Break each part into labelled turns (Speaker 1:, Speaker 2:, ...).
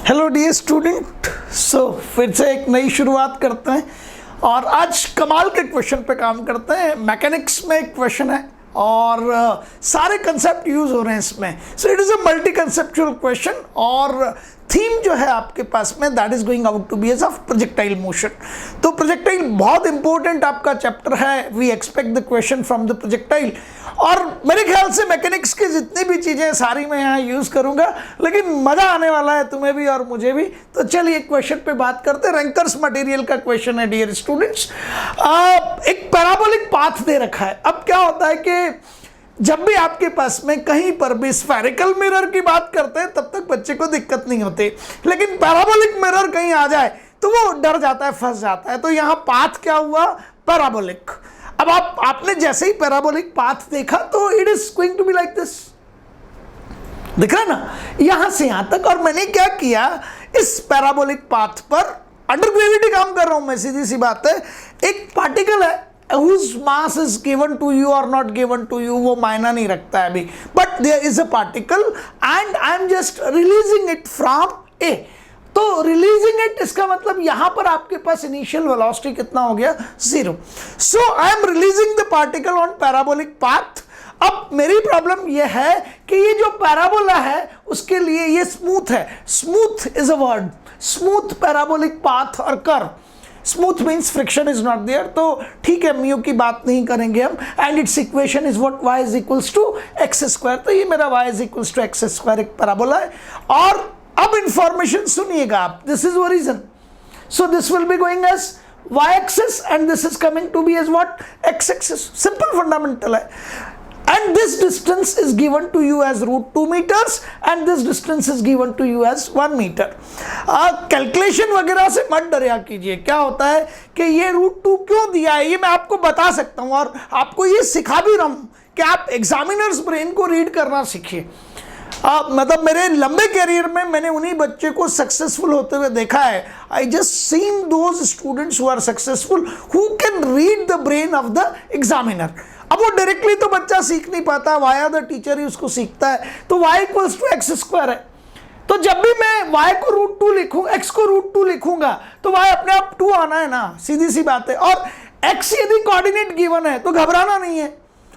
Speaker 1: Hello dear student, फिर से एक नई शुरुआत करते हैं और आज कमाल के क्वेश्चन पे काम करते हैं। मैकेनिक्स में एक क्वेश्चन है और सारे कंसेप्ट यूज हो रहे हैं इसमें। So it is a multi conceptual question और थीम जो है आपके पास में that is going out to be as of projectile motion. तो प्रोजेक्टाइल बहुत इंपॉर्टेंट आपका चैप्टर है। We expect the question from the projectile और मेरे ख्याल से मैकेनिक्स की जितनी भी चीज़ें सारी मैं यहाँ यूज़ करूँगा, लेकिन मज़ा आने वाला है तुम्हें भी और मुझे भी। तो चलिए एक क्वेश्चन पे बात करते हैं। रैंकर्स मटेरियल का क्वेश्चन है डियर स्टूडेंट्स। एक पैराबोलिक पाथ दे रखा है। अब क्या होता है कि जब भी आपके पास में कहीं पर भी स्फेरिकल मिरर की बात करते हैं तब तक बच्चे को दिक्कत नहीं होती, लेकिन पैराबोलिक मिरर कहीं आ जाए तो वो डर जाता है, फंस जाता है। तो यहाँ पाथ क्या हुआ? पैराबोलिक। अब आपने जैसे ही पैराबोलिक पाथ देखा तो it is going to be like this, दिख रहा है ना, यहां से यहां तक। और मैंने क्या किया, इस पैराबोलिक पाथ पर अंडर ग्रेविटी काम कर रहा हूं मैं, सीधी सी बात है। एक पार्टिकल है whose mass is given to you or not given to you, वो मायना नहीं रखता है अभी, but there is a particle and I am just releasing it from A। तो रिलीजिंग इट इसका मतलब यहां पर आपके पास इनिशियल वेलोसिटी कितना हो गया? 0। So I am releasing the particle on parabolic path. अब मेरी प्रॉब्लम यह है कि ये जो पैराबोला है उसके लिए ये स्मूथ है। Smooth is a word, smooth parabolic path और curve. Smooth means friction is not there, तो ठीक है, म्यू की बात नहीं करेंगे हम। And its equation is what y is equals to x square. तो ये मेरा y is equals to x square एक पैराबोला है। और अब इंफॉर्मेशन सुनिएगा आप, this is origin. So this will be going as y axis and this is coming to be as what? x axis. Simple fundamental है। And this distance is given to you as √2 meters and this distance is given to you as 1 meter। Calculation वगैरह से मत डरिया कीजिए। क्या होता है कि ये √2 क्यों दिया है ये मैं आपको बता सकता हूँ और आपको ये सिखा भी रहा हूँ कि आप एग्जामिनर्स ब्रेन को रीड करना सीखिए। मतलब मेरे लंबे करियर में मैंने उन्हीं बच्चे को सक्सेसफुल होते हुए देखा है। I just seen those students who are successful who can read the brain of the examiner. अब वो डायरेक्टली तो बच्चा सीख नहीं पाता, वाया द टीचर ही उसको सीखता है। तो y equals to x square है, तो जब भी मैं y को √2 लिखूँ, x को √2 लिखूंगा तो y अपने आप 2 आना है ना, सीधी सी बात है। और x यदि कोऑर्डिनेट गिवन है तो घबराना नहीं है।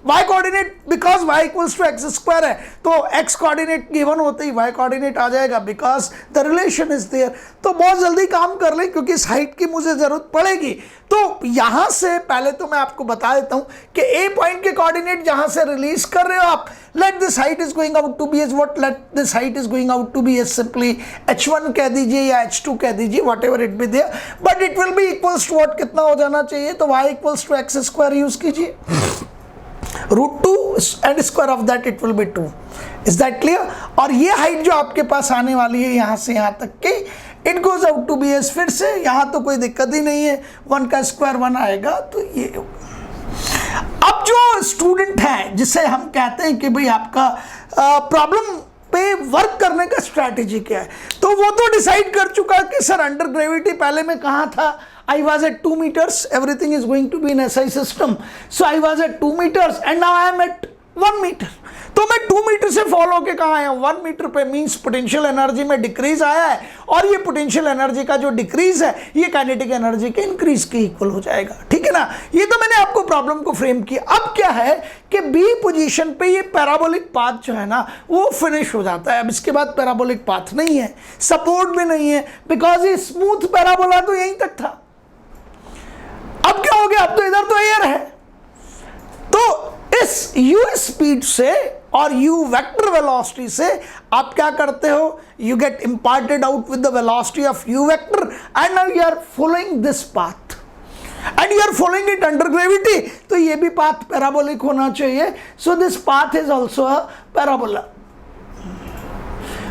Speaker 1: y coordinate because y equals to x square है, तो x कोऑर्डिनेट गिवन होते ही y कोऑर्डिनेट आ जाएगा because the relation is there. तो बहुत जल्दी काम कर ले क्योंकि इस हाइट की मुझे जरूरत पड़ेगी। तो यहां से पहले तो मैं आपको बता देता हूं कि a पॉइंट के कोऑर्डिनेट जहां से रिलीज कर रहे हो आप, let this height is going out to be as what? Let this height is going out to be as simply h1 कह दीजिए या h2 कह दीजिए, whatever it be there, but it will be equals to what? कितना हो जाना चाहिए? तो y equals to x square use कीजिए, √2 and square of that it will be 2। Is that clear? और ये हाइट जो आपके पास आने वाली है यहाँ से यहाँ तक की, it goes out to be as, फिर से यहाँ तो कोई दिक्कत ही नहीं है, 1 का स्क्वायर 1 आएगा तो ये होगा। अब जो स्टूडेंट है जिसे हम कहते हैं कि भाई आपका प्रॉब्लम पे वर्क करने का स्ट्रैटेजी क्या है, तो वो तो डिसाइड कर चुका कि सर अंडर ग्रेविटी पहले मैं कहाँ था? I was at 2 meters, everything is going to be in SI system. So I was at 2 meters and now I am at 1 meter. तो मैं 2 मीटर से फॉलो के कहाँ आया हूँ? 1 मीटर पे मीन्स पोटेंशियल एनर्जी में डिक्रीज आया है और ये पोटेंशियल एनर्जी का जो डिक्रीज है ये काइनेटिक एनर्जी के इंक्रीज के इक्वल हो जाएगा। ठीक है ना? ये तो मैंने आपको प्रॉब्लम को फ्रेम किया। अब क्या है कि बी पोजीशन पे ये पैराबोलिक पाथ जो है ना वो फिनिश हो जाता है। अब इसके बाद पैराबोलिक पाथ नहीं है, सपोर्ट भी नहीं है, बिकॉज ये स्मूथ पैराबोला तो यहीं तक था। अब क्या हो गया? अब तो इधर तो एयर है। तो इस u स्पीड से और u वेक्टर वेलोसिटी से आप क्या करते हो? You get imparted out with the velocity of u vector and now you are following this path and you are following it under gravity. तो ये भी पाथ पैराबोलिक होना चाहिए। So this path is also a parabola.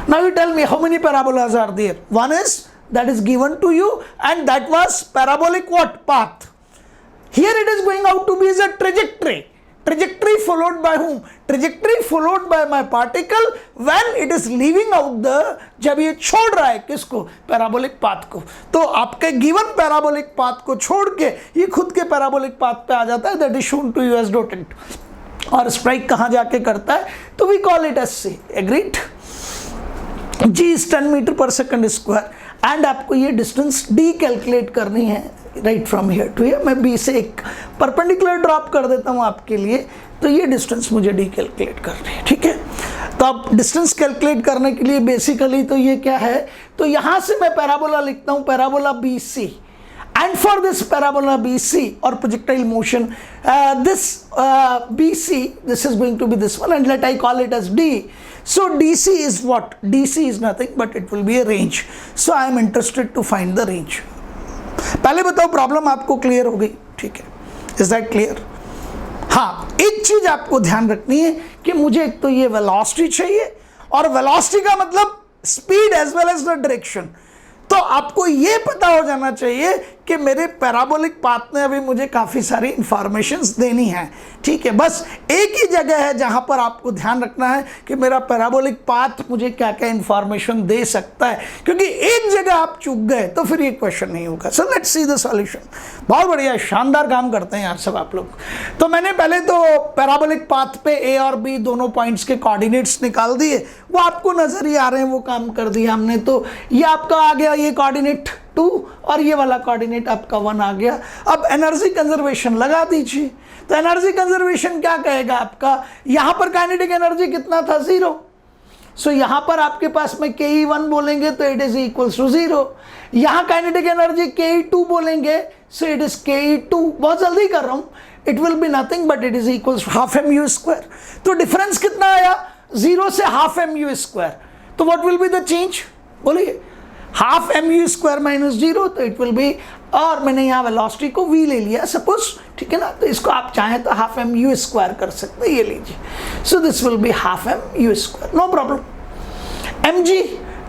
Speaker 1: Now you tell me how many parabolas are there? One is that is given to you and that was parabolic what? Path. Here it is going out to be as a trajectory. Trajectory followed by whom? Trajectory followed by my particle when it is leaving out the, जब ये छोड़ रहा है किसको? Parabolic path को। तो आपके given parabolic path को छोड़ के ये खुद के पैराबोलिक पाथ पे आ जाता है, that is shown to you as dotted. और स्ट्राइक कहाँ जाके करता है? तो we call it as C. Agreed? g इज 10 metre per second square and आपको ये डिस्टेंस d कैलकुलेट करनी है right from here to here. मैं b से एक परपेंडिकुलर ड्रॉप कर देता हूँ आपके लिए, तो ये डिस्टेंस मुझे d कैलकुलेट करनी है, ठीक है। तो अब डिस्टेंस कैलकुलेट करने के लिए बेसिकली तो ये क्या है, तो यहाँ से मैं पैराबोला लिखता हूँ, parabola BC, and for this parabola BC or projectile motion, this BC, this is going to be this one, and let I call it as D. So DC is what? DC is nothing but it will be a range. So I am interested to find the range. पहले बताओ problem आपको clear हो गई, ठीक है? Is that clear? हाँ, एक चीज आपको ध्यान रखनी है कि मुझे एक तो ये वेलोसिटी चाहिए, और वेलोसिटी का मतलब speed as well as the direction. तो आपको ये पता हो जाना चाहिए कि मेरे पैराबोलिक पाथ में अभी मुझे काफ़ी सारी इंफॉर्मेशंस देनी है, ठीक है। बस एक ही जगह है जहां पर आपको ध्यान रखना है कि मेरा पैराबोलिक पाथ मुझे क्या क्या इंफॉर्मेशन दे सकता है, क्योंकि एक जगह आप चूक गए तो फिर ये क्वेश्चन नहीं होगा। So let's see the solution. बहुत बढ़िया, शानदार काम करते हैं यार सब आप लोग। तो मैंने पहले तो पैराबोलिक पाथ पे ए और बी दोनों पॉइंट्स के कोऑर्डिनेट्स निकाल दिए, वो आपको नजर ही आ रहे हैं, वो काम कर दिया हमने। तो ये आपका आ गया ये कोऑर्डिनेट 2 और ये वाला कोऑर्डिनेट आपका 1 आ गया। अब एनर्जी कंजर्वेशन लगा दीजिए। तो एनर्जी कंजर्वेशन क्या कहेगा आपका, यहां पर काइनेटिक एनर्जी कितना था, 0। सो यहां पर आपके पास में ke1 बोलेंगे तो इट इज इक्वल्स टू 0। यहां काइनेटिक एनर्जी ke2 बोलेंगे, सो इट इज ke2, बहुत जल्दी कर रहा हूं, it will be nothing but it is equals to half mu square. तो डिफरेंस कितना आया, 0 से हाफ mu स्क्वायर। तो what will be the change, बोलिए, हाफ mu स्क्वायर माइनस 0, तो इट विल बी, और मैंने यहाँ वेलोसिटी को v ले लिया सपोज, ठीक है ना। तो इसको आप चाहें तो हाफ mu स्क्वायर कर सकते हैं, ये लीजिए। So this will be half mu square, no problem. mg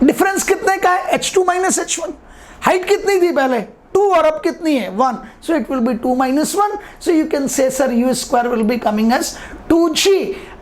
Speaker 1: difference कितने का है, h2 माइनस h1। हाइट कितनी थी पहले, 2, और अब कितनी है, 1। So it will be 2 minus 1। So you can say sir u square will be coming as 2g,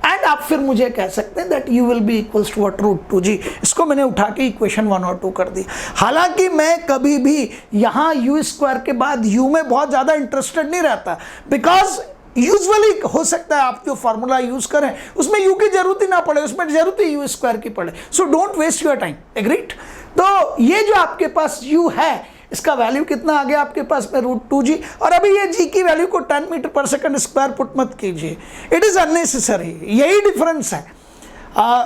Speaker 1: and आप फिर मुझे कह सकते हैं that u will be equals to what, √2g। इसको मैंने उठा के इक्वेशन 1 और 2 कर दी। हालांकि मैं कभी भी यहाँ u स्क्वायर के बाद u में बहुत ज़्यादा इंटरेस्टेड नहीं रहता, बिकॉज यूजुअली हो सकता है आप जो फॉर्मूला यूज करें उसमें u की जरूरत ही ना पड़े, उसमें जरूरत ही u स्क्वायर की पड़े। So don't waste your time, agreed. तो ये जो आपके पास u है, इसका वैल्यू कितना आ गया आपके पास में, √2g। और अभी ये g की वैल्यू को 10 metre per second square put मत कीजिए, इट इज अननेसेसरी। यही डिफरेंस है,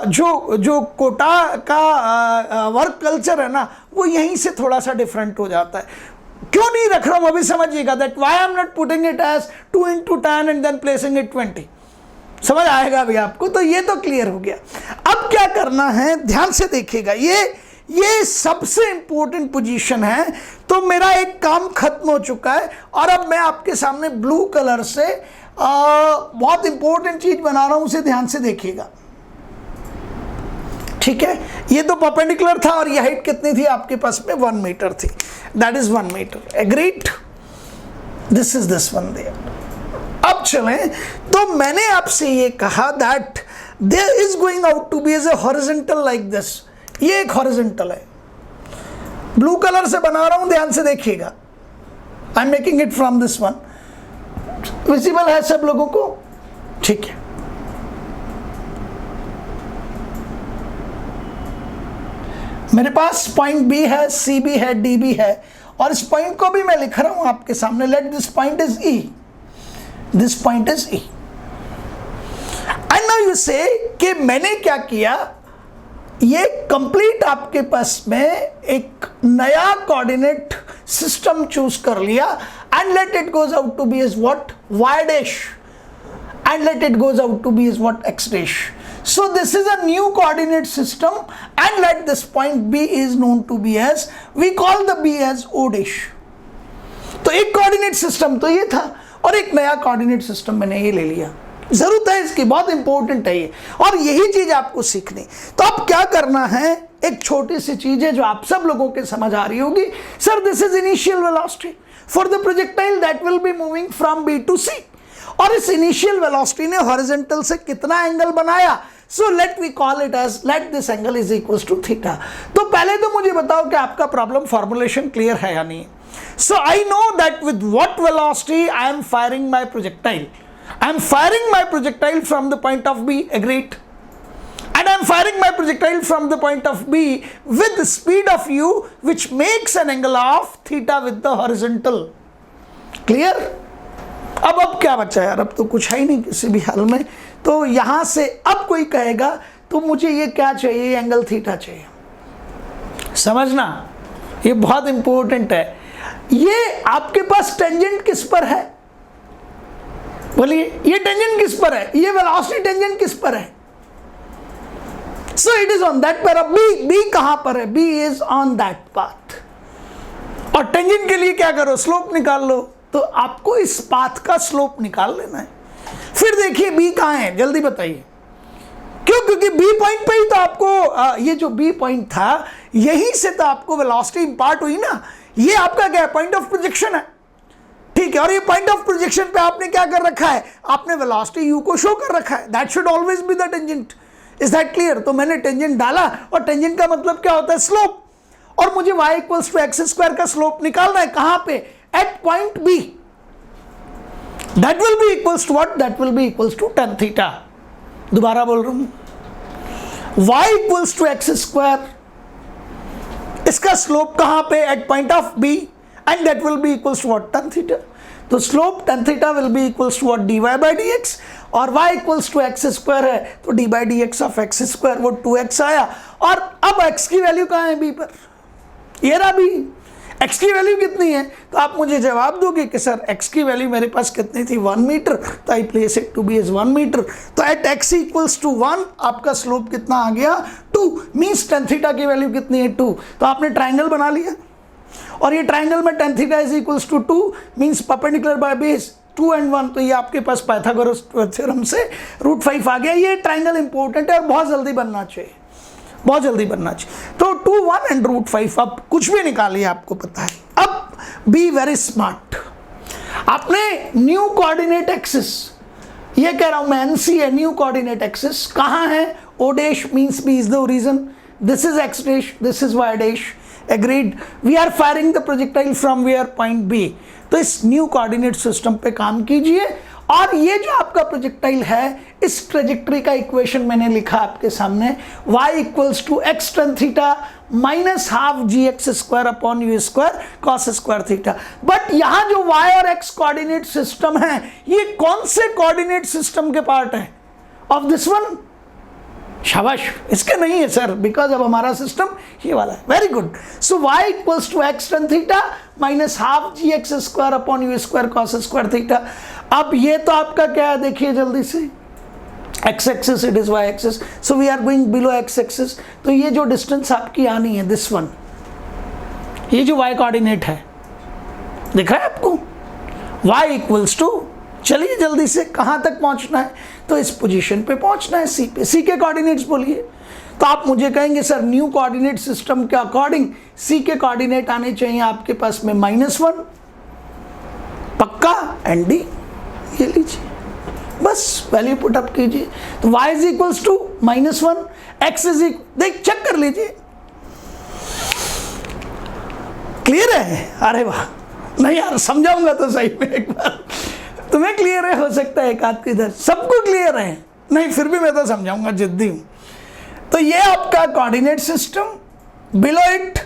Speaker 1: जो कोटा का वर्क कल्चर है ना, वो यहीं से थोड़ा सा डिफरेंट हो जाता है। क्यों नहीं रख रहा हूं अभी समझिएगा, that why I am not putting it as 2 into 10 and then placing it 20। समझ आएगा अभी आपको, तो ये तो क्लियर हो गया। अब क्या करना है, ध्यान से देखिएगा, ये सबसे इंपॉर्टेंट पोजीशन है। तो मेरा एक काम खत्म हो चुका है, और अब मैं आपके सामने ब्लू कलर से बहुत इंपॉर्टेंट चीज बना रहा हूं, उसे ध्यान से देखिएगा, ठीक है। ये तो परपेंडिकुलर था, और ये हाइट कितनी थी आपके पास में, 1 मीटर थी, that is 1 metre, agreed. This is this one there. अब चलें, तो मैंने आपसे ये कहा that there is going out to be as a horizontal like this. ये एक हॉरिजॉन्टल है, ब्लू कलर से बना रहा हूं, ध्यान से देखिएगा। I am making it from this one, visible है सब लोगों को, ठीक है। मेरे पास पॉइंट बी है, सी भी है, डी भी है, और इस पॉइंट को भी मैं लिख रहा हूं आपके सामने, let this point is E, this point is E. And now you से कि मैंने क्या किया, ये कंप्लीट आपके पास में एक नया कोऑर्डिनेट सिस्टम चूज कर लिया, and let it goes out to be is what, y dash, and let it goes out to be is what, x dash. So this is a new coordinate system, and let this point B is known to be as, we call the B as O dash. तो एक coordinate system तो ये था, और एक नया coordinate system मैंने ये ले लिया। जरूरत है इसकी, बहुत इंपॉर्टेंट है ये, और यही चीज आपको सीखनी। तो अब क्या करना है, एक छोटी सी चीज है जो आप सब लोगों के समझ आ रही होगी। Sir this is initial velocity for the projectile that will be moving from B to C, और इस इनिशियल वेलोसिटी ने हॉरिजॉन्टल से कितना एंगल बनाया, so let we call it as, let this angle is equals to theta. तो पहले तो मुझे बताओ कि आपका प्रॉब्लम फॉर्मुलेशन क्लियर है या नहीं। So I know that with what velocity I am firing my projectile, I am firing my projectile from the point of B, agreed, and I am am firing my projectile from the point of B with the speed of u which makes an angle of theta with the horizontal. Clear? अब क्या बचा यार, अब तो कुछ है ही नहीं किसी भी हाल में। तो यहां से अब कोई कहेगा तो मुझे ये क्या चाहिए, एंगल थीटा चाहिए। समझना, ये बहुत इंपॉर्टेंट है। ये आपके पास टेंजेंट किस पर है, बोलिए, ये टेंजेंट किस पर है, ये वेलोसिटी टेंजेंट किस पर है? So it is on that पर। बी कहां पर है, B is on that path. और टेंजेंट के लिए क्या करो, स्लोप निकाल लो। तो आपको इस पाथ का स्लोप निकाल लेना है। फिर देखिए बी कहां है, जल्दी बताइए। क्यों? क्योंकि बी पॉइंट पे ही तो आपको ये जो बी पॉइंट था, यहीं से तो आपको वेलोसिटी इंपार्ट हुई ना। ये आपका क्या है, पॉइंट ऑफ प्रोजेक्शन है, ठीक है। और ये पॉइंट ऑफ प्रोजेक्शन पे आपने क्या कर रखा है, आपने वेलोसिटी यू को शो कर रखा है। That should always be the tangent. Is that clear? तो मैंने टेंजेंट डाला, और टेंजेंट का मतलब क्या होता है, स्लोप। और मुझे y equals to x square का स्लोप निकालना है, कहां पे, at point B. That will be equals to what, that will be equals to tan theta. दोबारा बोल रहा हूं, y equals to x square, इसका स्लोप कहां पे, at point of b, and that will be equals to what, tan theta. तो slope tan theta will be equals to what, dy by dx। और y equals to x square है, तो D by D x of x square, वो 2x आया। और अब x की value कहां है, b पर, ये रहा b। x की वैल्यू कितनी है, तो आप मुझे जवाब दोगे कि सर x की वैल्यू मेरे पास कितनी थी, 1 मीटर, तो I place it to be as 1 metre. तो एट x इक्वल्स टू 1 आपका स्लोप कितना आ गया, 2। मीन्स tan थीटा की वैल्यू कितनी है, 2। तो आपने ट्राइंगल बना लिया, और ये ट्राइंगल में tan theta is equals to 2, means perpendicular by base 2 and 1। तो ये आपके पास पाइथागोरस थ्योरम से √5 आ गया। ये ट्राइंगल इंपॉर्टेंट है और बहुत जल्दी बनना चाहिए, बहुत जल्दी बनना चाहिए। तो 2, 1 and √5, अब कुछ भी निकालिए, आपको पता है। अब बी वेरी स्मार्ट, आपने न्यू कोऑर्डिनेट एक्सिस, ये कह रहा हूं मैं, एनसी है, न्यू कोऑर्डिनेट एक्सिस कहां है, O dash means B is the origin, this is X dash, this is Y dash. Agreed? We are firing the projectile from where, point B. तो इस न्यू कोऑर्डिनेट सिस्टम पे काम कीजिए, और ये जो आपका प्रोजेक्टाइल है, इस ट्रेजेक्टरी का इक्वेशन मैंने लिखा आपके सामने, y equals to x tan theta minus half g x square upon u square cos square theta. But यहां जो y और x कोऑर्डिनेट सिस्टम है, ये कौन से कोऑर्डिनेट सिस्टम के पार्ट है, ऑफ दिस वन? शाबाश, इसके नहीं है सर, बिकॉज अब हमारा सिस्टम ये वाला है। Very good. So y equals to x tan theta minus half g x square upon u square cos square theta. अब ये तो आपका क्या है, देखिए जल्दी से, x axis, it is y axis, so we are going below x axis. तो ये जो डिस्टेंस आपकी आनी है, दिस वन, ये जो y कोऑर्डिनेट है, दिख रहा है आपको, y इक्वल्स टू, चलिए जल्दी से कहां तक पहुंचना है, तो इस पोजीशन पे पहुंचना है, सी पे। सी के कोऑर्डिनेट्स बोलिए, तो आप मुझे कहेंगे सर न्यू कोऑर्डिनेट सिस्टम के अकॉर्डिंग सी के कोऑर्डिनेट आने चाहिए आपके पास में -1, पक्का, एंड डी, ये लीजिए, बस वैल्यू पुट अप कीजिए। तो y is equals to -1, x is equal, देख चेक कर लीजिए, क्लियर है? अरे वाह, नहीं यार समझाऊंगा तो सही में, एक बार तुम्हें क्लियर है, हो सकता है एक आध इधर, सबको क्लियर है, नहीं फिर भी मैं तो समझाऊंगा, जिद्दी हूं। तो ये आपका कोऑर्डिनेट सिस्टम, बिलो इट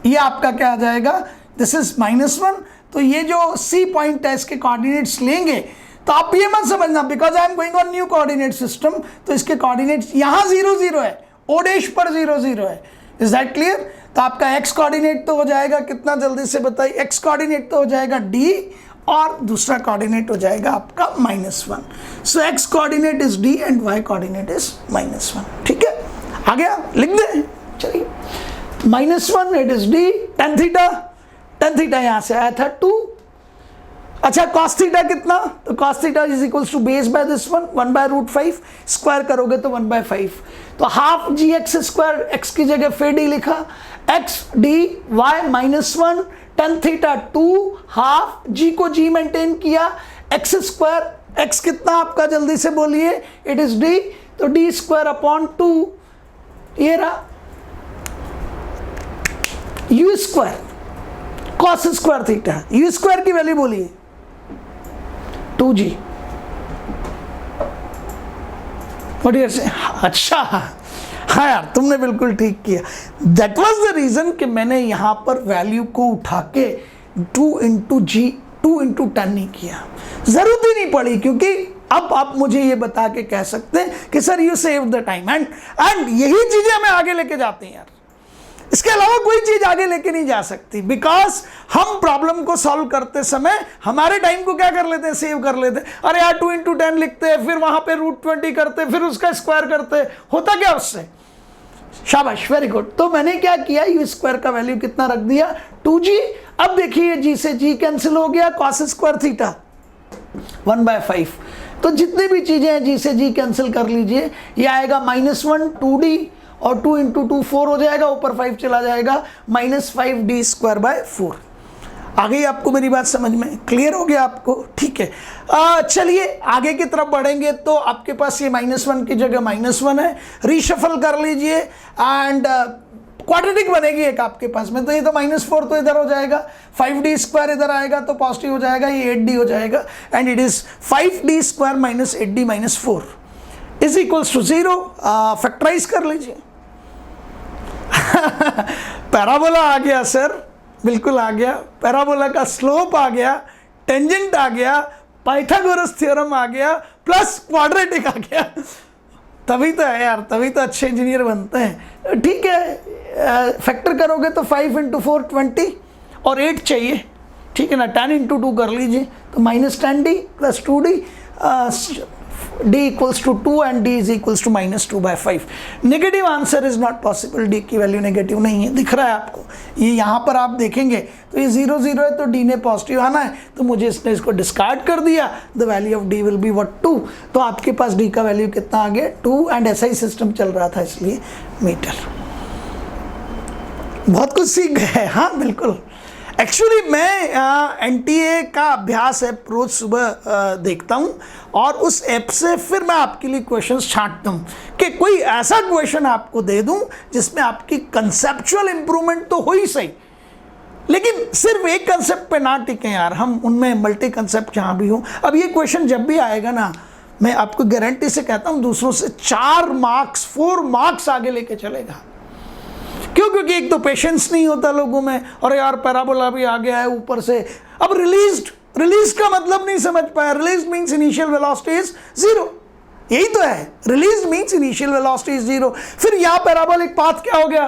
Speaker 1: ये आपका क्या आ जाएगा, दिस इज -1। तो ये जो सी पॉइंट है, इसके कोऑर्डिनेट्स लेंगे, तो आप ये मत समझना because I am going on new coordinate system, तो इसके कोऑर्डिनेट्स यहाँ 0 0 है, ओ डैश पर 0 0 है। Is that clear? तो आपका एक्स कोऑर्डिनेट तो हो जाएगा कितना, जल्दी से बताइए, एक्स कोऑर्डिनेट तो हो जाएगा डी, और दूसरा कोऑर्डिनेट हो जाएगा आपका -1। So x coordinate is D and y coordinate is -1। ठीक है, आ गया, लिख दें, चलिए, -1 it is D, tan theta यहां से आया था 2। अच्छा, cos थीटा कितना, तो cos theta is equals to base by this one, 1/√5, square करोगे तो 1/5। तो half g x square, x की जगह फिर डी लिखा, x D y -1 tan theta 2, half g को जी मेंटेन किया, एक्स स्क्वायर, एक्स कितना आपका, जल्दी से बोलिए, इट इज डी, तो डी स्क्वायर अपॉन 2, ये रहा u square cos square theta, u square की वैल्यू बोलिए 2g। What you are saying? अच्छा, हाँ यार, तुमने बिल्कुल ठीक किया। दैट वॉज द रीजन कि मैंने यहाँ पर वैल्यू को उठा के 2 into 10 नहीं किया, जरूरत ही नहीं पड़ी, क्योंकि अब आप मुझे ये बता के कह सकते हैं कि sir you save the time, and यही चीजें हमें आगे लेके जाती हैं यार। इसके अलावा कोई चीज आगे लेके नहीं जा सकती, बिकॉज हम प्रॉब्लम को सॉल्व करते समय हमारे टाइम को क्या कर लेते हैं, सेव कर लेते हैं। अरे यार 2 into 10 लिखते हैं, फिर वहां पे √20 करते, फिर उसका स्क्वायर करते, होता क्या उससे? शाबाश, वेरी गुड। तो मैंने क्या किया, यू स्क्वायर का वैल्यू कितना रख दिया, 2g। अब देखिए जी से जी कैंसिल हो गया, cos स्क्वायर थीटा 1/5। तो जितनी भी चीजें हैं जी से जी कैंसिल कर लीजिए, ये आएगा -1 2d, और 2 into 2 4 हो जाएगा, ऊपर 5 चला जाएगा, -5d²/4। आ गई आपको मेरी बात समझ में? क्लियर हो गया आपको? ठीक है, चलिए आगे की तरफ बढ़ेंगे। तो आपके पास ये -1 की जगह -1 है, रीशफल कर लीजिए, एंड क्वाड्रेटिक बनेगी एक आपके पास में। तो ये तो -4 तो इधर हो जाएगा, 5d² इधर आएगा तो पॉजिटिव हो जाएगा, ये 8d हो जाएगा, and it is 5d² - 8d - 4 is equals to 0। Factorise कर लीजिए। पैराबोला आ गया सर, बिल्कुल आ गया। पैराबोला का स्लोप आ गया, टेंजेंट आ गया, पाइथागोरस थ्योरम आ गया, प्लस क्वाड्रेटिक आ गया। तभी तो है यार, तभी तो अच्छे इंजीनियर बनते हैं। ठीक है, फैक्टर करोगे तो 5 into 4 20, और 8 चाहिए, ठीक है ना। 10 into 2 कर लीजिए, तो -10d + 2d, d equals to 2 and d is equals to -2/5। Negative answer is not possible, d की वैल्यू नेगेटिव नहीं है, दिख रहा है आपको। ये यहाँ पर आप देखेंगे तो ये 0 0 है, तो d ने पॉजिटिव आना है, तो मुझे इसने इसको डिस्कार्ड कर दिया। The value of d will be what 2। तो आपके पास d का वैल्यू कितना आ गया, 2, एंड ऐसा ही सिस्टम चल रहा था, इसलिए मीटर। बहुत कुछ सीख गए। हाँ बिल्कुल। एक्चुअली मैं NTA का अभ्यास ऐप रोज सुबह देखता हूँ, और उस ऐप से फिर मैं आपके लिए क्वेश्चंस छांटता हूँ कि कोई ऐसा क्वेश्चन आपको दे दूँ जिसमें आपकी कंसेप्चुअल इंप्रूवमेंट तो हो ही सही, लेकिन सिर्फ एक कंसेप्ट पे ना टिके यार, हम उनमें मल्टी कंसेप्ट जहाँ भी हो। अब ये क्वेश्चन जब भी आएगा ना, मैं आपको गारंटी से कहता हूँ दूसरों से 4 मार्क्स 4 मार्क्स आगे लेके चलेगा। क्यों? क्योंकि एक तो पेशेंस नहीं होता लोगों में, और यार पैराबोला भी आ गया है ऊपर से। अब रिलीज का मतलब नहीं समझ पाया। Release means initial velocity is 0, यही तो है। Release means initial velocity is 0। फिर यहाँ पैराबोलिक पाथ क्या हो गया,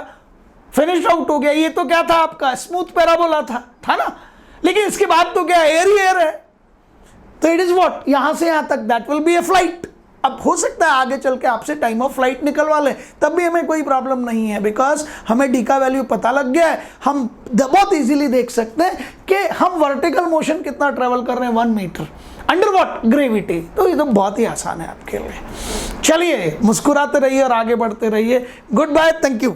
Speaker 1: फिनिश आउट हो गया। ये तो क्या था आपका, स्मूथ पैराबोला था ना, लेकिन इसके बाद तो क्या, एयर ही एयर है। तो इट इज व्हाट, यहां से यहां तक that will B A flight. अब हो सकता है आगे चल के आपसे टाइम ऑफ फ्लाइट निकलवा लें, तब भी हमें कोई प्रॉब्लम नहीं है, बिकॉज हमें डी का वैल्यू पता लग गया है। हम बहुत इजीली देख सकते हैं कि हम वर्टिकल मोशन कितना ट्रेवल कर रहे हैं, 1 मीटर, अंडर व्हाट, ग्रेविटी। तो ये तो बहुत ही आसान है आपके लिए। चलिए मुस्कुराते रहिए और आगे बढ़ते रहिए। Good bye, thank you.